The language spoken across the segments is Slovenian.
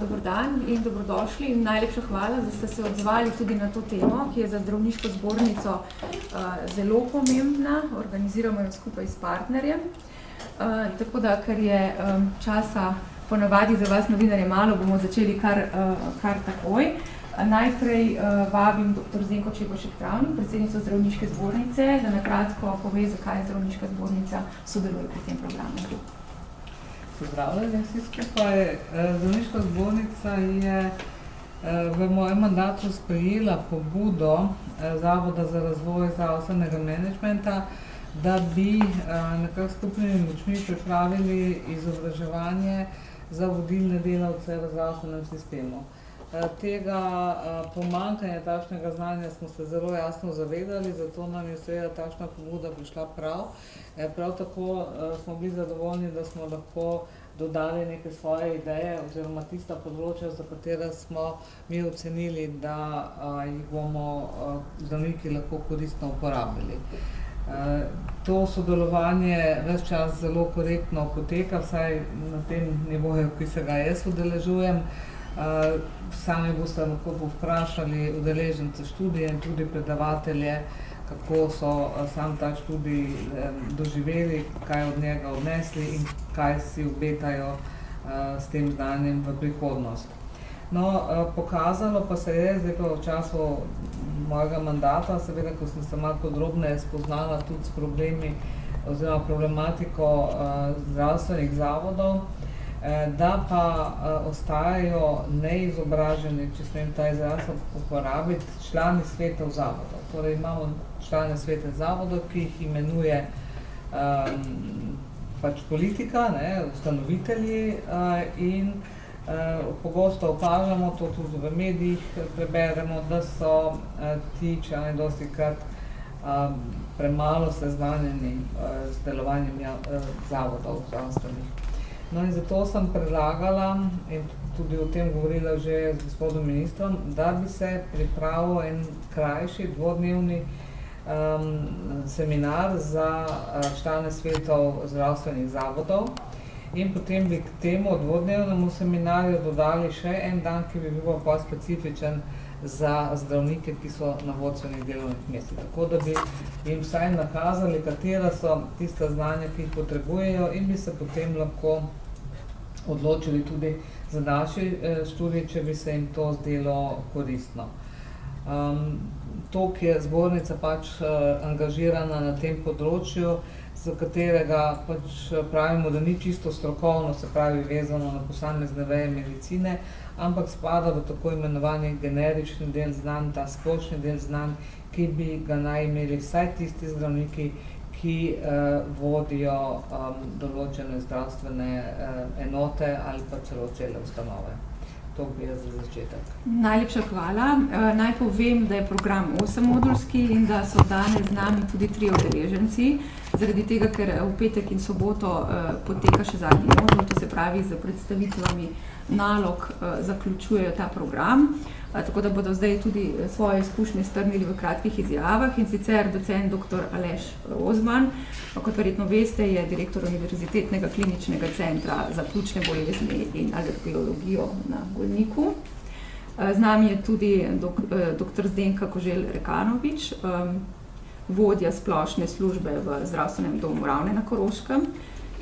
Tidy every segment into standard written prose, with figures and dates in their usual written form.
Dober dan in dobrodošli in najlepša hvala, da ste se odzvali tudi na to temo, ki je za zdravniško zbornico zelo pomembna. Organiziramo jo skupaj s partnerjem. Tako da, ker je časa ponavadi za vas novinarje malo, bomo začeli kar takoj. Najprej vabim dr. Zdenko Čebašek-Travnik, predsednico zdravniške zbornice, da na kratko pove, zakaj zdravniška zbornica sodeluje pri tem programu. Pozdravljeni vsi skupaj. Zdravniška zbornica je v mojem mandatu sprejela pobudo Zavoda za razvoj zdravstvenega menedžmenta, da bi nekako skupnimi močmi pripravili izobraževanje za vodilne delavce v zdravstvenem sistemu. Tega pomanjkanja takšnega znanja smo se zelo jasno zavedali, zato nam je seveda takšna pobuda prišla prav. Prav tako smo bili zadovoljni, da smo lahko dodali neke svoje ideje oziroma tista področja, za katera smo mi ocenili, da jih bomo zdravniki lahko koristno uporabili. To sodelovanje ves čas zelo korektno poteka, vsaj na tem nivoju, ki se ga jaz udeležujem. Sami boste lahko vprašali udeležence študije in tudi predavatelje, kako so sam ta študij doživeli, kaj od njega odnesli in kaj si obetajo s tem znanjem v prihodnost. No, pokazalo pa se je, zdaj pa v času mojega mandata, seveda, ko sem se malo podrobneje spoznala tudi s problemi oziroma problematiko zdravstvenih zavodov, da pa ostajajo neizobraženi, če smem ta izraz uporabiti, člani svetov zavodov. Torej imamo člane svete zavodov, ki jih imenuje pač politika, ustanovitelji in pogosto opažamo, to tudi v medijih preberemo, da so ti člani dostikrat premalo seznanjeni z delovanjem zavodov zdravstvenih. No in zato sem predlagala in tudi o tem govorila že z gospodom ministrom, da bi se pripravil en krajši dvodnevni seminar za člane svetov zdravstvenih zavodov in potem bi k temu dvodnevnemu seminarju dodali še en dan, ki bi bil pa specifičen za zdravnike, ki so na vodstvenih delovnih mestih. Tako da bi jim vsaj nakazali, katera so tista znanja, ki jih potrebujejo in bi se potem lahko odločili tudi za naši študij, če bi se jim to zdelo koristno. To, ki je zbornica pač angažirana na tem področju, za katerega pač pravimo, da ni čisto strokovno, se pravi vezano na posamezne veje medicine, ampak spada v tako imenovani generični del znanj, ta splošni del znanj, ki bi ga naj imeli vsaj tisti zdravniki, ki vodijo določene zdravstvene enote ali pa celo cele ustanove. To bi je za začetek. Najlepša hvala. Naj povem, da je program 8-modulski in da so danes z nami tudi 3 udeleženci, zaradi tega, ker v petek in soboto poteka še zadnji modul, to se pravi z predstavitvami nalog zaključujejo ta program. Tako da bodo zdaj tudi svoje izkušnje strnili v kratkih izjavah in sicer docent dr. Aleš Rozman, kot verjetno veste, je direktor Univerzitetnega kliničnega centra za pljučne bolezni in alergiologijo na Golniku. Z nami je tudi dr. Zdenka Koželj-Rekanovič, vodja splošne službe v zdravstvenem domu Ravne na Koroškem,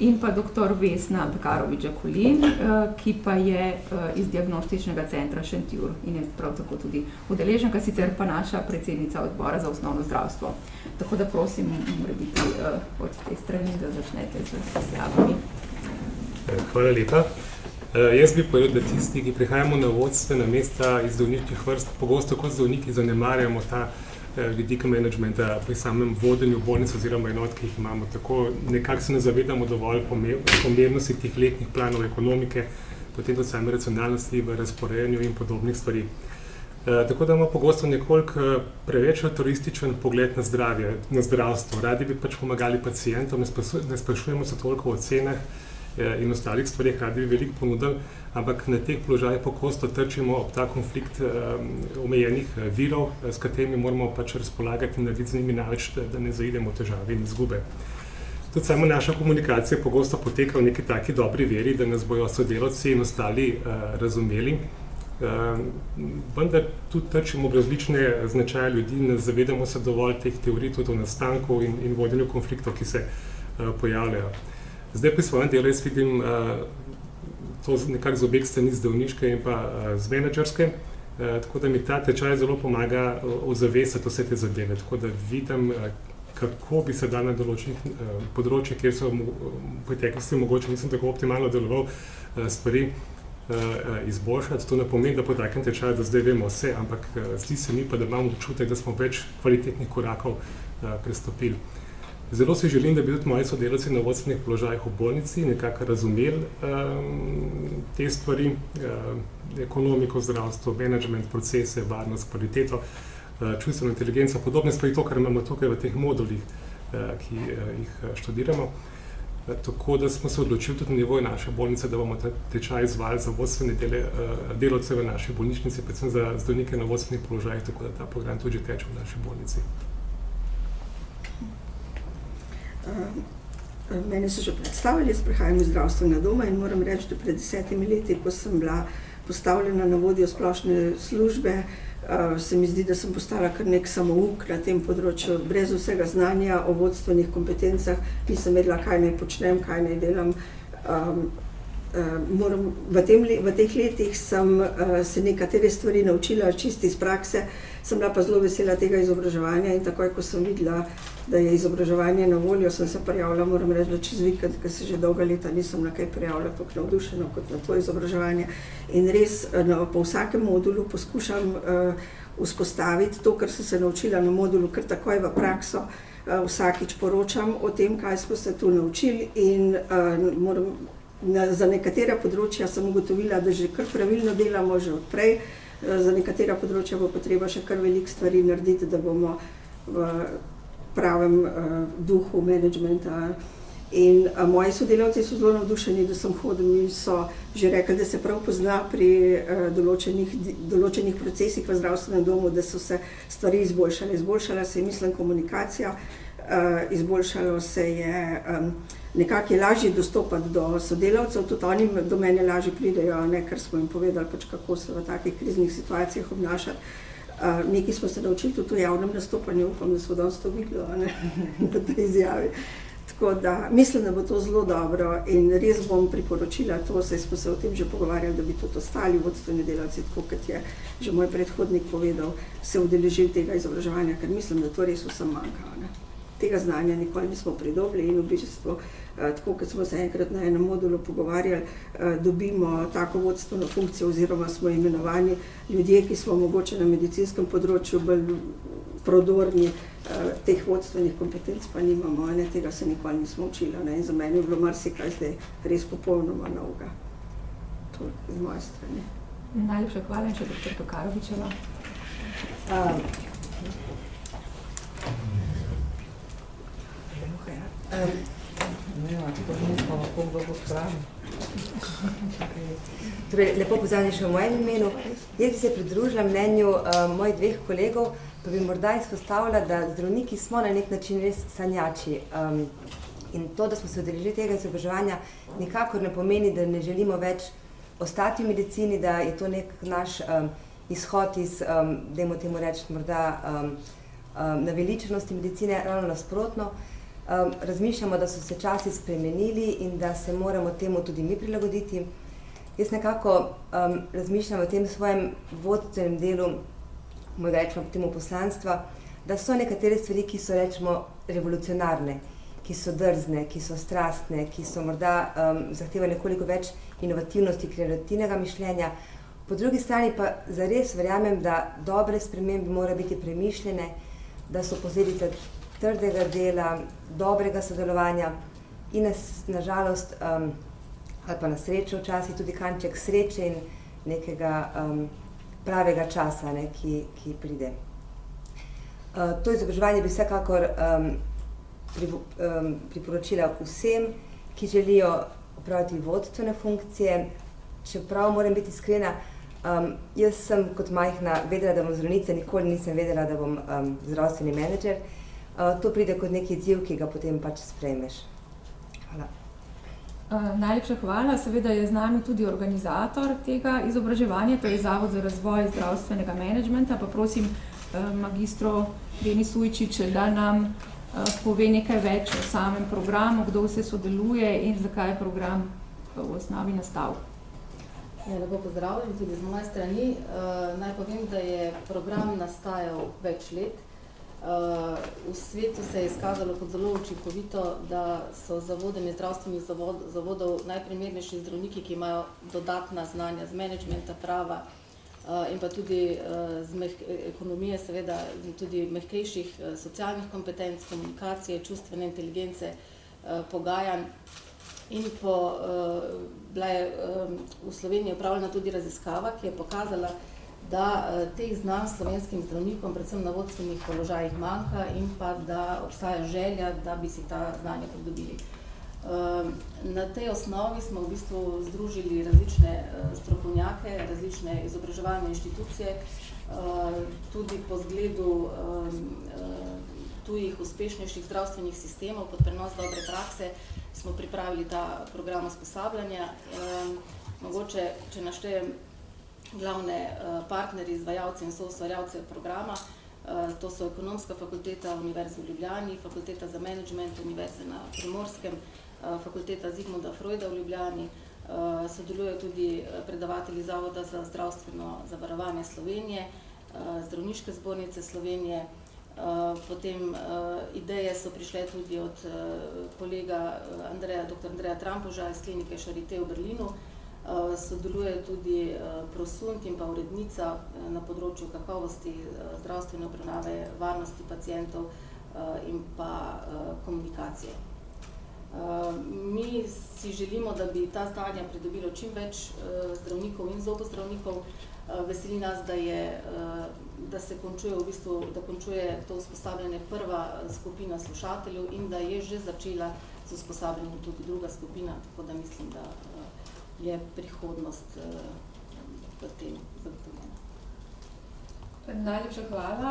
in pa dr. Vesna Bekarović-Žakulin, ki pa je iz diagnostičnega centra Šentjur in je prav tako tudi udeleženka, sicer pa naša predsednica odbora za osnovno zdravstvo. Tako da prosim, mora biti od te strani, da začnete z izjavami. Hvala lepa. Jaz bi povedal, da tisti, ki prihajamo na vodstvena mesta iz zdravniških vrst, pogosto kot zdravniki zanemarjamo ta vidika menedžmenta pri samem vodenju bolnic oziroma enot, ki jih imamo. Tako nekako se ne zavedamo dovolj pomembnosti tih letnih planov ekonomike, potem tudi same racionalnosti v razporejanju in podobnih stvari. Tako da imamo pogosto nekoliko preveč turističen pogled na zdravje, na zdravstvo. Radi bi pač pomagali pacientom, ne sprašujemo se toliko o cenah in ostalih stvarih, radi bi veliko ponudili, ampak na teh položajih pogosto trčimo ob ta konflikt omejenih virov, s katerimi moramo pač razpolagati in narediti z njimi največ, da ne zaidemo v težave in izgube. Tudi sama naša komunikacija pogosto poteka v neki taki dobri veri, da nas bojo sodelavci in ostali razumeli. Vendar tudi trčimo v različne značaje ljudi, ne zavedamo se dovolj teh teorij tudi o nastanku in vodenju konfliktov, ki se pojavljajo. Zdaj pri svojem delu jaz vidim to nekako z obeh strani, zdravniške in pa z menedžerske, tako da mi ta tečaj zelo pomaga ozavestiti vse te zadeve, tako da vidim, kako bi se da na določenih področjih, kjer so v preteklosti mogoče nisem tako optimalno deloval, stvari izboljšati. To ne pomeni, da po takem tečaju, da zdaj vemo vse, ampak zdi se mi pa, da imamo občutek, da smo več kvalitetnih korakov prestopili. Zelo si želim, da bi tudi moji sodelavci na vodstvenih položajih v bolnici nekako razumeli te stvari, ekonomiko, zdravstvo, menedžment, procese, varnost, kvaliteto, čustveno inteligenco, podobne stvari, to, kar imamo tukaj v teh modulih, ki jih študiramo. Tako da smo se odločili tudi na nivoju naše bolnice, da bomo ta tečaj izvajali za vodstvene delavce v naši bolnišnici, predvsem za zdravnike na vodstvenih položajih, tako da ta program tudi teče v naši bolnici. Mene so že predstavili, jaz prihajam iz zdravstvenega doma in moram reči, da pred 10 leti, ko sem bila postavljena na vodjo splošne službe, se mi zdi, da sem postala kar nek samouk na tem področju, brez vsega znanja o vodstvenih kompetencah, nisem vedela, kaj naj počnem, kaj naj delam. V teh letih sem se nekatere stvari naučila čisto iz prakse, sem bila pa zelo vesela tega izobraževanja in takoj, ko sem videla, da je izobraževanje na voljo, sem se prijavila, moram reči, da čez vikend, ker se že dolga leta nisem na kaj prijavila, tako navdušena kot na to izobraževanje. In res po vsakem modulu poskušam vzpostaviti to, kar sem se naučila na modulu, kar takoj v prakso, vsakič poročam o tem, kaj smo se tu naučili in za nekatera področja sem ugotovila, da že kar pravilno delamo že odprej, za nekatera področja bo potreba še kar veliko stvari narediti, da bomo v pravem duhu menedžmenta. In moji sodelavci so zelo navdušeni, da sem hodila in so že rekli, da se prav pozna pri določenih procesih v zdravstvenem domu, da so se stvari izboljšale. Izboljšala se je, mislim, komunikacija, izboljšalo se je, nekako je lažje dostopati do sodelavcev, tudi oni do mene lažje pridejo, ker smo jim povedali, kako se v takih kriznih situacijah obnašati. Nekaj smo se naučili tudi v javnem nastopanju, upam, da smo danes to videli na tej izjavi. Tako da mislim, da bo to zelo dobro in res bom priporočila to, saj smo se o tem že pogovarjali, da bi tudi ostali vodstveni delavci, tako kot je že moj predhodnik povedal, se udeležili tega izobraževanja, ker mislim, da to res vsem manjka. Tega znanja nikoli nismo pridobili in v bistvu, tako kot smo se enkrat na enem modulu pogovarjali, dobimo tako vodstveno funkcijo oziroma smo imenovani ljudje, ki smo mogoče na medicinskem področju bolj prodorni, teh vodstvenih kompetenc pa nimamo, tega se nikoli nismo učili in za mene je bilo marsikaj zdaj res popolnoma novega. Toliko z moje strani. Najlepša hvala in še dr. Tokarovičeva. Lepo pozdravljeni še v mojem imenu. Jaz bi se pridružila mnenju mojih dveh kolegov, pa bi morda izpostavila, da zdravniki smo na nek način res sanjači. In to, da smo se udeležili tega izobraževanja, nikakor ne pomeni, da ne želimo več ostati v medicini, da je to nek naš izhod iz, dajmo temu reči, morda naveličenosti medicine, ravno nasprotno. Razmišljamo, da so se časi spremenili in da se moramo temu tudi mi prilagoditi. Jaz nekako razmišljam o tem svojem vodstvenem delu, mojega rečemo temu poslanstva, da so nekatere stvari, ki so rečemo revolucionarne, ki so drzne, ki so strastne, ki so morda zahtevajo nekoliko več inovativnosti, kreativnega mišljenja. Po drugi strani pa zares verjamem, da dobre spremembe morajo biti premišljene, da so posledica trdega dela, dobrega sodelovanja in nažalost, ali pa na srečo včasih tudi kanček sreče in nekega pravega časa, ki pride. To izobraževanje bi vsekakor priporočila vsem, ki želijo opraviti vodstvene funkcije, čeprav moram biti iskrena, jaz sem kot majhna vedela, da bom zdravnica, nikoli nisem vedela, da bom zdravstveni menedžer. To pride kot neki izziv, ki ga potem pač sprejmeš. Hvala. Najlepša hvala. Seveda je z nami tudi organizator tega izobraževanja, to je Zavod za razvoj zdravstvenega menedžmenta. Pa prosim magistro Denis Ujčič, da nam pove nekaj več o samem programu, kdo vse sodeluje in zakaj je program v osnovi nastal. Lepo pozdravljam tudi z moje strani. Naj povem, da je program nastajal več let. V svetu se je izkazalo kot zelo učinkovito, da so z vodenjem zdravstvenih zavodov najprimernejši zdravniki, ki imajo dodatna znanja z menedžmenta, prava in pa tudi z ekonomije, seveda tudi mehkejših socialnih kompetenc, komunikacije, čustvene inteligence, pogajanj. In bila je v Sloveniji opravljena tudi raziskava, ki je pokazala, da teh znanj slovenskim zdravnikom, predvsem na vodstvenih položajih, manjka in pa da obstaja želja, da bi si ta znanja pridobili. Na tej osnovi smo v bistvu združili različne strokovnjake, različne izobraževalne inštitucije, tudi po zgledu tujih uspešnejših zdravstvenih sistemov kot prenos dobre prakse smo pripravili ta program usposabljanja. Mogoče, če naštejem glavne partnerji, izvajalce in soustvarjalce programa, to so Ekonomska fakulteta Univerze v Ljubljani, Fakulteta za menedžment Univerze na Primorskem, Fakulteta Zigmunda Freuda v Ljubljani, sodelujejo tudi predavatelji Zavoda za zdravstveno zavarovanje Slovenije, Zdravniške zbornice Slovenije. Potem ideje so prišle tudi od kolega dr. Andreja Trampuža iz klinike Charité v Berlinu. Sodeluje tudi Prosunt in pa urednica na področju kakovosti zdravstvene obravnave, varnosti pacientov in pa komunikacije. Mi si želimo, da bi ta znanja pridobilo čim več zdravnikov in zobozdravnikov. Veseli nas, da se končuje v bistvu, da končuje to usposabljanje prva skupina slušateljev in da je že začela z usposabljanjem tudi druga skupina, tako da mislim, da je prihodnost v tem zagotovljena. Najlepša hvala.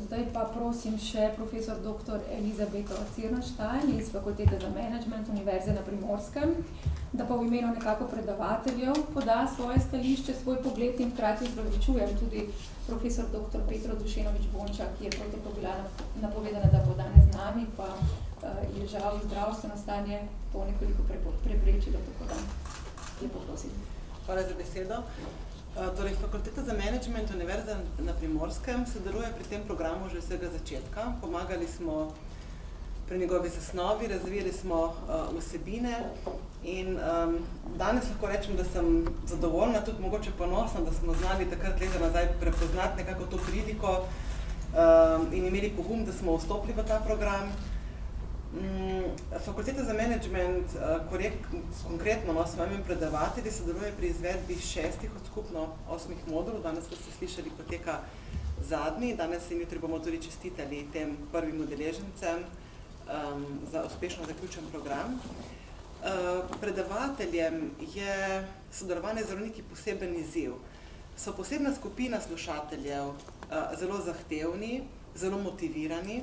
Zdaj pa prosim še profesor dr. Elizabeto Cirnštajn iz Fakultete za menedžment Univerze na Primorskem, da pa v imenu nekako predavateljev poda svoje stališče, svoj pogled in hkrati opravičujem tudi profesor dr. Petro Dušenović-Bonča, ki je pravzaprav bila napovedana, da bo danes z nami, pa je žal zdravstveno stanje to nekoliko preprečilo, tako da lepo prosim. Hvala za besedo. Torej, Fakulteta za menedžment Univerze na Primorskem sodeluje pri tem programu že vsega začetka. Pomagali smo pri njegovi zasnovi, razvijali smo vsebine in danes lahko rečem, da sem zadovoljna, tudi mogoče ponosna, da smo znali takrat leta nazaj prepoznati nekako to priliko in imeli pogum, da smo vstopili v ta program. Fakulteta za menedžment konkretno s svojimi predavatelji sodeluje pri izvedbi 6 od skupno 8 modulov. Danes, kot ste slišali, poteka zadnji. Danes in jutri bomo tudi čestitali tem prvim udeležencem za uspešno zaključen program. Predavateljem je sodelovanje z zdravniki poseben izziv. So posebna skupina slušateljev, zelo zahtevni, zelo motivirani.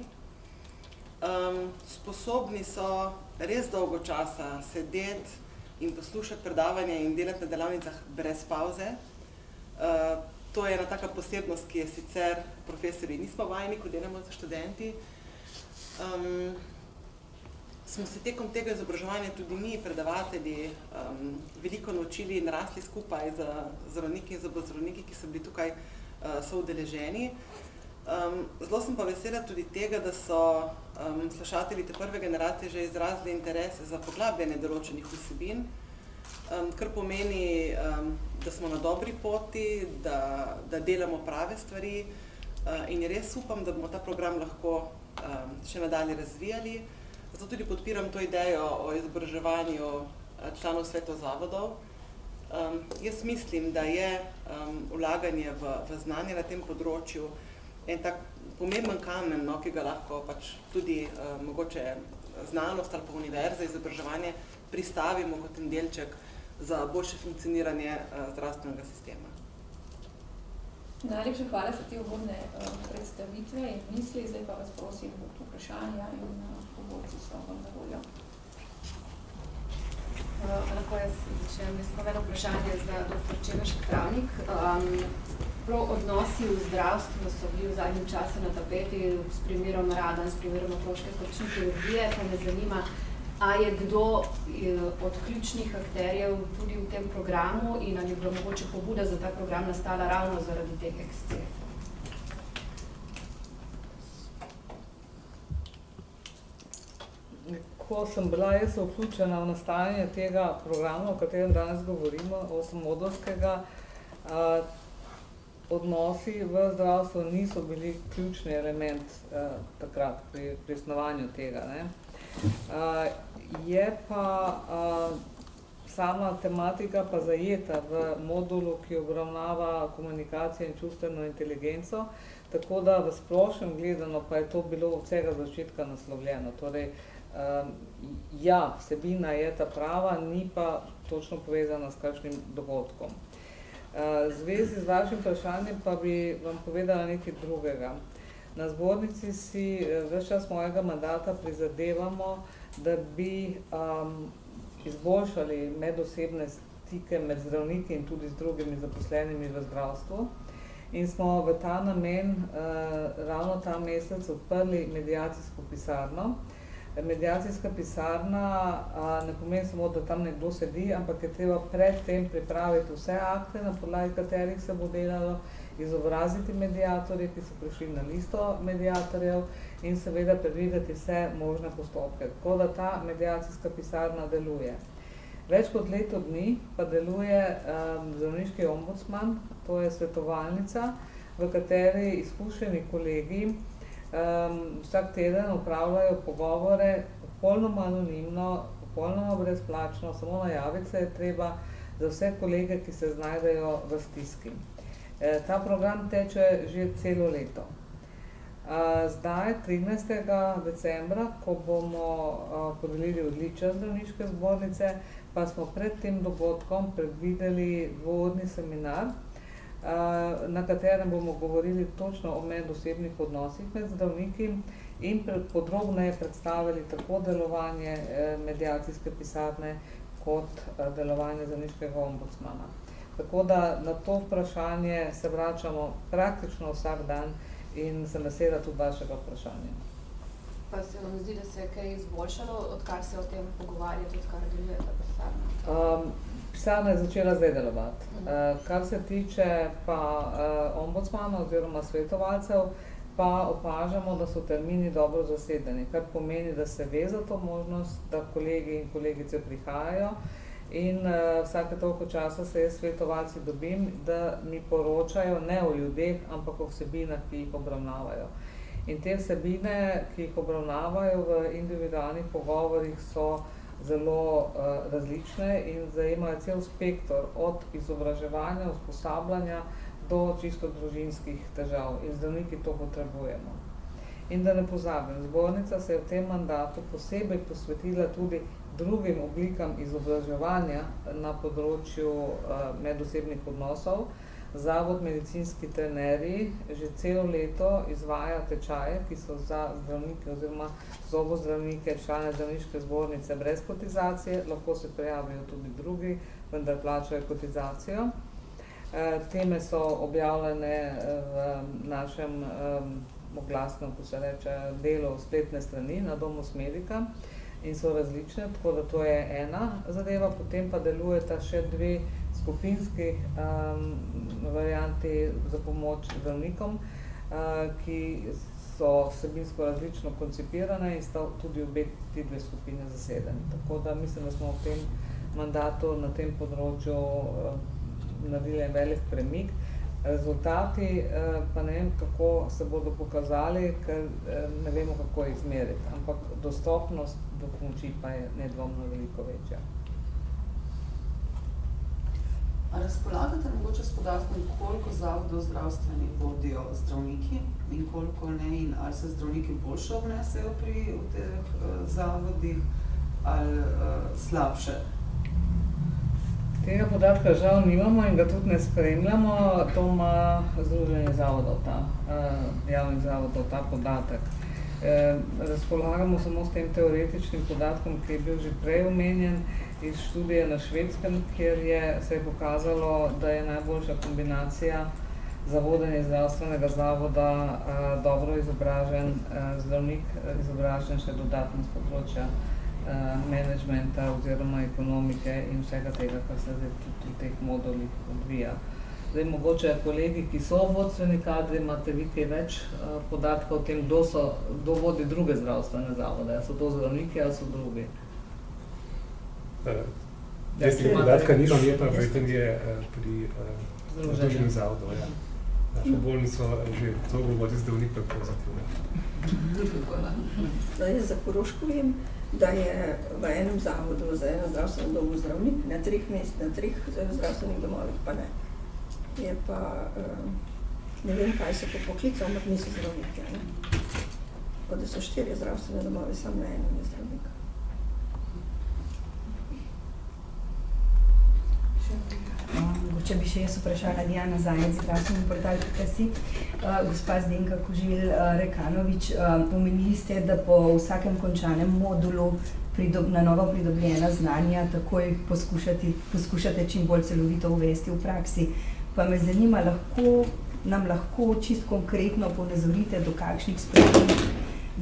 Sposobni so res dolgo časa sedeti in poslušati predavanja in delati na delavnicah brez pauze. To je ena taka posebnost, ki je sicer profesorji nismo vajeni, ko delamo za študenti. Smo se tekom tega izobraževanja tudi mi, predavatelji, veliko naučili in rasli skupaj z zdravniki in zobozdravniki, ki so bili tukaj soudeleženi. Zelo sem pa vesela tudi tega, da so slušatelji te prve generacije že izrazili interes za poglabljanje določenih vsebin, kar pomeni, da smo na dobri poti, da delamo prave stvari in res upam, da bomo ta program lahko še nadalje razvijali. Zato tudi podpiram to idejo o izobraževanju članov svetov zavodov. Jaz mislim, da je vlaganje v znanje na tem področju en tak pomemben kamen, ki ga lahko pač tudi mogoče znanost ali pa univerza, izobraževanje pristavimo kot en delček za boljše funkcioniranje zdravstvenega sistema. Najlepša hvala za te uvodne predstavitve in misli. Zdaj pa vas prosim od vprašanja in govorci so vam na voljo. Lahko jaz začnem. Jaz imam eno vprašanje za dr. Čemeršek Travnik. Prav odnosi v zdravstvu so bili v zadnjem času na tapeti s primerom Radan, s primerom otroške srčne kirurgije, pa me zanima, a je kdo od ključnih akterjev tudi v tem programu in ali je bila mogoče pobuda za ta program nastala ravno zaradi teh ekscesov? Ko sem bila jaz vključena v nastajanje tega programa, o katerem danes govorimo, osemodolskega, odnosi v zdravstvu niso bili ključni element takrat pri snovanju tega. Je pa sama tematika pa zajeta v modulu, ki obravnava komunikacijo in čustveno inteligenco, tako da v splošnem gledano pa je to bilo od vsega začetka naslovljeno. Torej, ja, vsebina je ta prava, ni pa točno povezana s kakšnim dogodkom. V zvezi z vašim vprašanjem pa bi vam povedala nekaj drugega. Na zbornici si ves čas mojega mandata prizadevamo, da bi izboljšali medosebne stike med zdravniki in tudi z drugimi zaposlenimi v zdravstvu. In smo v ta namen ravno ta mesec odprli mediacijsko pisarno. Mediacijska pisarna ne pomeni samo, da tam nekdo sedi, ampak je treba predtem pripraviti vse akte, na podlagi katerih se bo delalo, izobraziti mediatorje, ki so prišli na listo mediatorjev in seveda predvideti vse možne postopke. Tako da ta mediacijska pisarna deluje. Več kot leto dni pa deluje zdravniški ombudsman, to je svetovalnica, v kateri izkušeni kolegi vsak teden opravljajo pogovore popolnoma anonimno, popolnoma brezplačno, samo najaviti se je treba za vse kolege, ki se znajdejo v stiski. Ta program teče že celo leto. Zdaj, 13. decembra, ko bomo podelili odličja zdravniške zbornice, pa smo pred tem dogodkom predvideli dvourni seminar, na katerem bomo govorili točno o medosebnih odnosih med zdravniki in podrobneje predstavili tako delovanje mediacijske pisarne kot delovanje zdravniškega ombudsmana. Tako da na to vprašanje se vračamo praktično vsak dan in sem vesela tudi vašega vprašanja. Pa se vam zdi, da se je kaj izboljšalo, odkar se o tem pogovarjate, odkar deluje ta pisarna? Pisarna je začela zdaj delovati. Kar se tiče pa ombudsmana oziroma svetovalcev, pa opažamo, da so termini dobro zasedeni, kar pomeni, da se ve za to možnost, da kolegi in kolegice prihajajo in vsake toliko časa se jaz svetovalci dobim, da mi poročajo ne o ljudeh, ampak o vsebinah, ki jih obravnavajo. In te vsebine, ki jih obravnavajo v individualnih pogovorih, so zelo različne in zajemajo cel spektr od izobraževanja, usposabljanja do čisto družinskih težav in zdravniki to potrebujemo. In da ne pozabim, zbornica se je v tem mandatu posebej posvetila tudi drugim oblikam izobraževanja na področju medosebnih odnosov. Zavod Medicinski trenerji že celo leto izvaja tečaje, ki so za zdravnike oziroma zobozdravnike, člane zdravniške zbornice brez kotizacije, lahko se prijavijo tudi drugi, vendar plačajo kotizacijo. Teme so objavljene v našem oglasnem, ko se reče, delu spletne strani na Domus Medica in so različne, tako da to je ena zadeva, potem pa delujeta še dve skupinski varianti za pomoč zdravnikom, ki so vsebinsko različno koncipirane in sta tudi obe ti dve skupine zasedeni. Tako da mislim, da smo v tem mandatu na tem področju naredili en velik premik. Rezultati pa ne vem, kako se bodo pokazali, ker ne vemo, kako jih izmeriti, ampak dostopnost do pomoči pa je nedvomno veliko večja. A razpolagate mogoče s podatkom, koliko zavodov zdravstvenih vodijo zdravniki in koliko ne, in ali se zdravniki boljše obnesejo pri teh zavodih ali slabše? Tega podatka žal nimamo in ga tudi ne spremljamo, to ima Združenje zavodov, javnih zavodov, ta podatek. Razpolagamo samo s tem teoretičnim podatkom, ki je bil že prej omenjen iz študije na Švedskem, kjer se je pokazalo, da je najboljša kombinacija za vodenje zdravstvenega zavoda dobro izobražen zdravnik, izobražen še dodatno z področja menedžmenta oziroma ekonomike in vsega tega, kar se zdaj tudi v teh modulih odvija. Zdaj, mogoče kolegi, ki so vodstveni kadri, imate vi kaj več podatkov o tem, kdo vodi druge zdravstvene zavode, ali so to zdravniki ali so drugi? Jaz tega podatka nimam, je pa verjetno je pri združenih zavodov. Našo bolnico že dolgo vodi zdravnik pozitivno. Jaz za Koroško vem, da je v enem zavodu za eno zdravstveno domu zdravnik, na 3 zdravstvenih domovih pa ne. Je pa, ne vem, kaj so po poklicu, ampak niso zdravniki. Tako da so 4 zdravstvene domove, samo na enem je zdravnik. Mogoče bi še jaz vprašala Diana Zajec, zdravstveni portal.si. Gospa Zdenka Kožil-Rekanovič, omenili ste, da po vsakem končanem modulu na novo pridobljena znanja takoj poskušate čim bolj celovito uvesti v praksi. Pa me zanima, nam lahko čist konkretno ponazorite, do kakšnih sprememb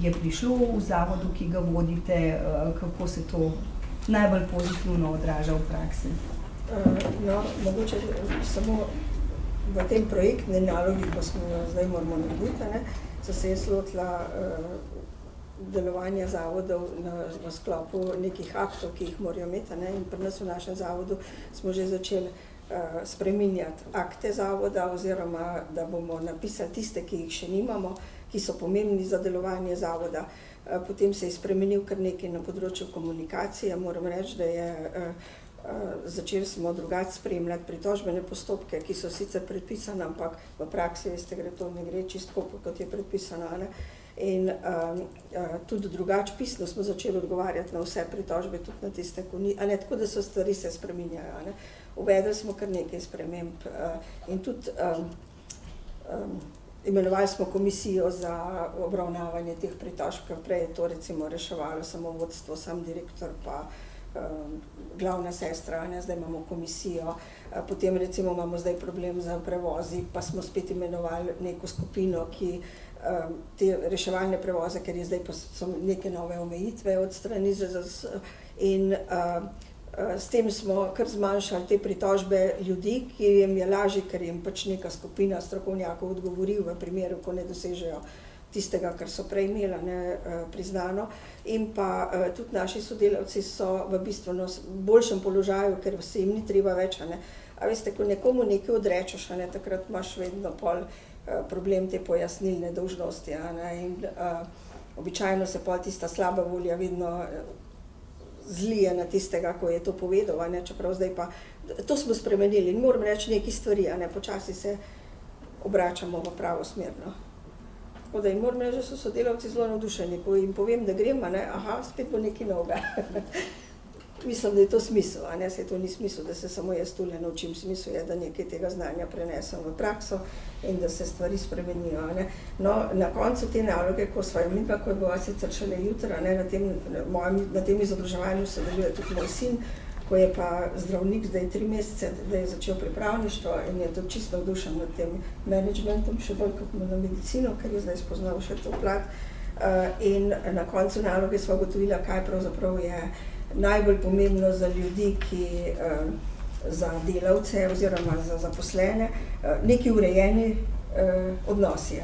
je prišlo v zavodu, ki ga vodite, kako se to najbolj pozitivno odraža v praksi? No, mogoče samo v tem projektni nalogi, ko smo zdaj moramo narediti, so se jaz lotila delovanja zavodov v sklopu nekih aktov, ki jih morajo imeti, in pri nas v našem zavodu smo že začeli spreminjati akte zavoda oziroma, da bomo napisali tiste, ki jih še nimamo, ki so pomembni za delovanje zavoda. Potem se je spremenil kar nekaj na področju komunikacije. Moram reči, da je začeli smo drugače spremljati pritožbene postopke, ki so sicer predpisane, ampak v praksi, veste, ne gre čisto kot je predpisano. In tudi drugače pisno smo začeli odgovarjati na vse pritožbe, tudi na tiste, tako da so stvari se spreminjajo. Uvedli smo kar nekaj sprememb in tudi imenovali smo komisijo za obravnavanje teh pritožb, ker prej je to recimo reševalo samo vodstvo, sam direktor pa glavna sestra, zdaj imamo komisijo, potem recimo imamo zdaj problem za prevozi, pa smo spet imenovali neko skupino, ki te reševalne prevoze, ker je zdaj pa so neke nove omejitve od strani ZZS in s tem smo kar zmanjšali te pritožbe ljudi, ki jim je lažje, ker jim pač neka skupina strokovnjakov odgovori v primeru, ko ne dosežejo tistega, kar so prej imeli priznano. In pa tudi naši sodelavci so v bistveno boljšem položaju, ker se jim ni treba več. A veste, ko nekomu nekaj odrečeš, takrat imaš vedno pol problem te pojasnilne dolžnosti. In običajno se pol tista slaba volja vedno zlije na tistega, ko je to povedal, čeprav zdaj pa to smo spremenili in moram reči nekaj stvari, počasi se obračamo v pravo smer. Tako da jim moram reči, da so sodelavci zelo navdušeni, ko jim povem, da grem, aha, spet bo nekaj novega. Mislim, da je to smisel, se to ni smisel, da se samo jaz tule naučim, smisel je, da nekaj tega znanja prenesem v prakso in da se stvari spremenijo. No, na koncu te naloge, ko sva imela, ko je bila sicer šele jutra, na tem izobraževanju sodeluje tudi moj sin, ko je pa zdravnik zdaj 3 mesece, da je začel pripravništvo in je tudi čisto navdušen nad tem menedžmentom, še bolj kot na medicino, ker je zdaj spoznal še to plat. In na koncu naloge sva ugotovila, kaj pravzaprav je najbolj pomembno za ljudi, za delavce oziroma za zaposlene, neki urejeni odnosi.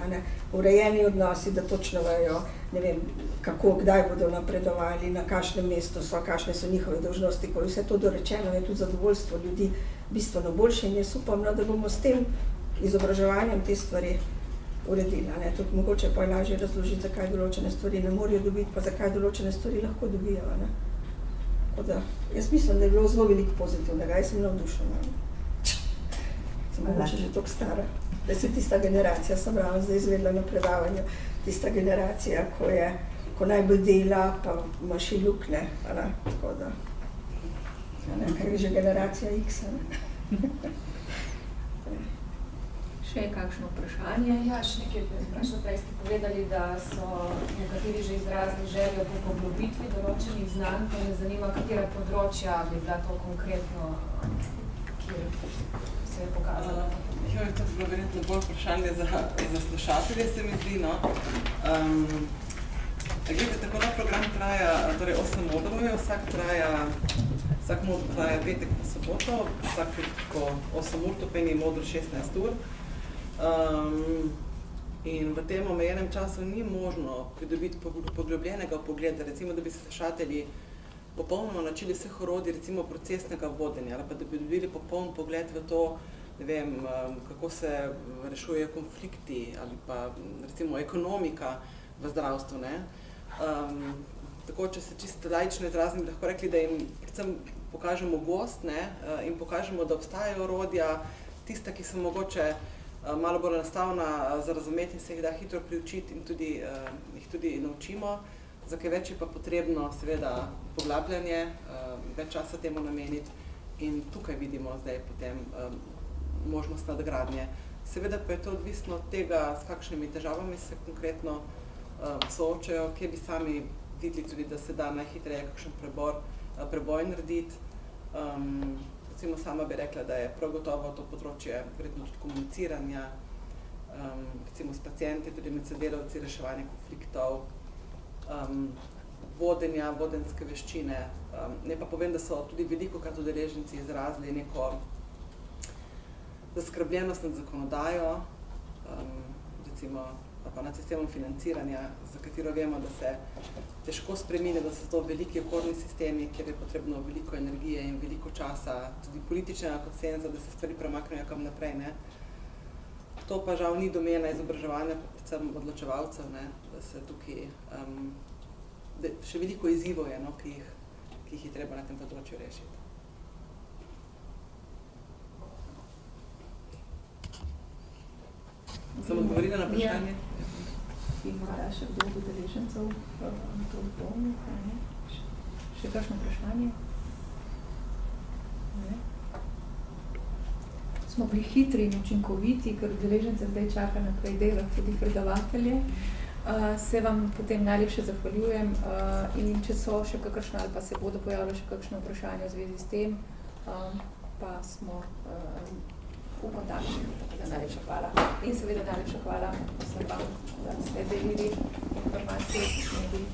Urejeni odnosi, da točno vejo, ne vem, kako, kdaj bodo napredovali, na kakšnem mestu so, kakšne so njihove dolžnosti, ko je vse to dorečeno, je tudi zadovoljstvo ljudi bistveno boljše in jaz upam, da bomo s tem izobraževanjem te stvari uredili. Tudi mogoče pa je lažje razložiti, zakaj določene stvari ne morajo dobiti, pa zakaj določene stvari lahko dobijo. Jaz mislim, da je bilo zelo veliko pozitivnega, jaz sem navdušena. Sem mogoče že toliko stara, da se tista generacija, sem ravno zdaj izvedela na predavanju, tista generacija, ko najbolj dela, pa ima še lukne, tako da, kaj je že generacija X, Še kakšno vprašanje? Ja, še nekaj vprašal. Prej ste povedali, da so nekateri že izrazili željo po poglobitvi določenih znanj, pa me zanima, katera področja bi bila to konkretno, kjer se je pokazala. To je bilo verjetno bolj vprašanje za slušatelje, se mi zdi, no. Glede, tako na program traja, torej 8 modulov je, vsak modul traja petek po soboto, vsak po 8 ur, to pomeni modul 16 ur. In v tem omejenem času ni možno pridobiti poglobljenega pogleda, recimo, da bi se slušatelji popolnoma načili vseh orodij, recimo procesnega vodenja, ali pa da bi dobili popoln pogled v to, ne vem, kako se rešujejo konflikti ali pa recimo ekonomika v zdravstvu, ne. Tako, če se čisto laično izrazim, bi lahko rekli, da jim predvsem pokažemo gost, ne, in pokažemo, da obstajajo orodja, tista, ki so mogoče malo bolj enostavna za razumeti in se jih da hitro priučiti in jih tudi naučimo. Za kaj več je pa potrebno seveda poglabljanje, več časa temu nameniti in tukaj vidimo zdaj potem možnost nadgradnje. Seveda pa je to odvisno od tega, s kakšnimi težavami se konkretno soočajo, kje bi sami videli tudi, da se da najhitreje kakšen preboj narediti. Recimo sama bi rekla, da je prav gotovo to področje verjetno tudi komuniciranja, recimo s pacienti, tudi med sodelavci, reševanje konfliktov, vodenja, vodenske veščine. Ne pa povem, da so tudi velikokrat udeleženci izrazili neko zaskrbljenost nad zakonodajo, recimo pa nad sistemom financiranja, za katero vemo, da se težko spreminja, da so to veliki okorni sistemi, kjer je potrebno veliko energije in veliko časa, tudi političnega konsenza, da se stvari premaknejo kam naprej, ne. To pa žal ni domena izobraževanja, predvsem odločevalcev, ne, da se tukaj še veliko izzivov je, no, ki jih je treba na tem področju rešiti. Sem odgovorila na vprašanje? In morda še kdo od udeležencev to dopolnil? Še kakšno vprašanje? Ne? Smo bili hitri in učinkoviti, ker udeležence zdaj čaka naprej dela, tudi predavatelje. Se vam potem najlepše zahvaljujem in če so še kakšno ali pa se bodo pojavile še kakšno vprašanje v zvezi s tem, pa smo v kontaktu. Najlepša hvala. In seveda najlepša hvala vsem vam, da ste delili informacije, ki smo bili